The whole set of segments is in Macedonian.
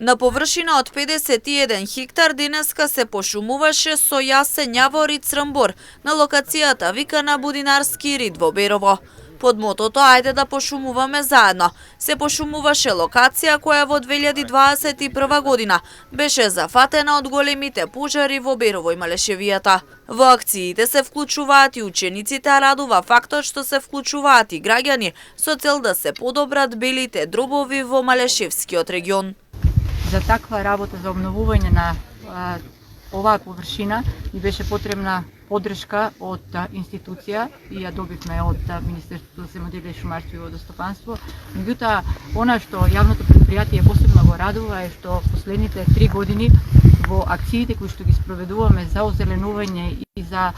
На површина од 51 хектар денеска се пошумуваше со јасен јавор и црмбор на локацијата викана Будинарски рид во Берово. Под мотото "Ајде да пошумуваме заедно" се пошумуваше локација која во 2021 година беше зафатена од големите пожари во Берово и Малешевијата. Во акциите се вклучуваат и учениците, а радува фактот што се вклучуваат и граѓани со цел да се подобрат белите дробови во Малешевскиот регион. За таква работа за обновување на оваа површина ни беше потребна поддршка од институција и ја добивме од Министерството за земјоделие, шумарство и водостопанство. Меѓутоа, она што јавното предпријатие посебно го радува е што последните 3 години во акциите кои што ги спроведуваме за озеленување и за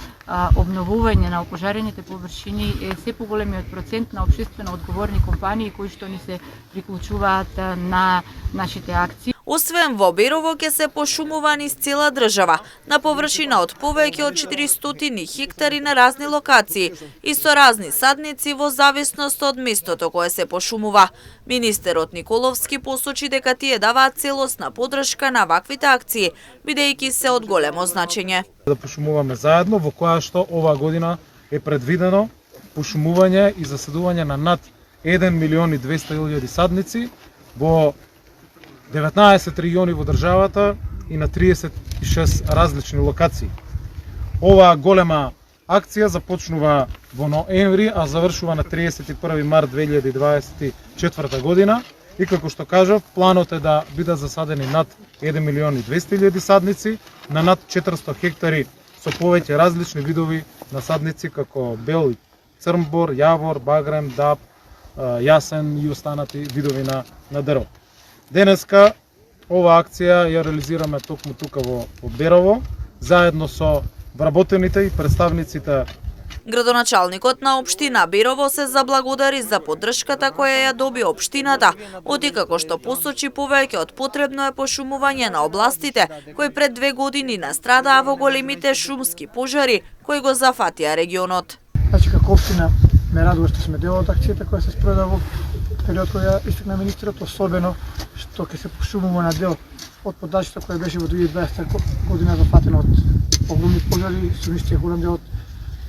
обновување на опожарените површини е се поголемиот процент на општествено одговорни компании кои што ни се приклучуваат на нашите акции. Освен во Берово ќе се пошумува низ цела држава, на површина од повеќе од 400 хектари на разни локации и со разни садници во зависност од местото кое се пошумува. Министерот Николовски посочи дека тие даваат целосна поддршка на ваквите акции, бидејќи се од големо значење. Да пошумуваме заедно, во која што оваа година е предвидено пошумување и засадување на над 1.200.000 садници во 19 региони во државата и на 36 различни локации. Оваа голема акција започнува во ноември, а завршува на 31 март 2024 година. И како што кажав, планот е да бидат засадени над 1.200.000 садници на над 400 хектари со повеќе различни видови на садници како бел, црмбор, јавор, багрем, даб, јасен и останати видови на дрво. Денеска оваа акција ја реализираме токму тука во Берово, заедно со вработените и представниците. Градоначалникот на општина Берово се заблагодари за поддршката која ја доби општината, како што посочи повеќе од потребно е пошумување на областите кои пред 2 години настрадаа во големите шумски пожари кои го зафатија регионот. Значи, како општина ме радува што сме дел од акцијата која се спроведе во период кој ја истакна министерот, особено што ќе се пошумува на дел од подачата која беше во 2020 година зафатена од огромни пожари, со ништија голем дел од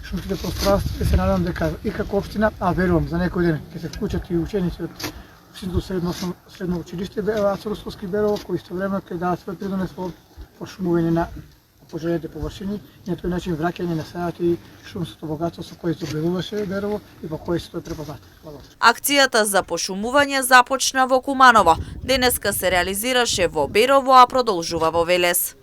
шумските пространства. Се надам дека и како општина, а верувам за некој ден ќе се вклучат и ученици од Општинско средно училиште Ацаросовски Берово, кои истовремено ќе дадат свој придонес во пошумување на пожарените површини и на тој начин враќање на сајот и шумското богатство со кој се обливуваше Берово и во кој се тој препознат. Акцијата за пошумување започна во Куманово. Денеска се реализираше во Берово, а продолжува во Велес.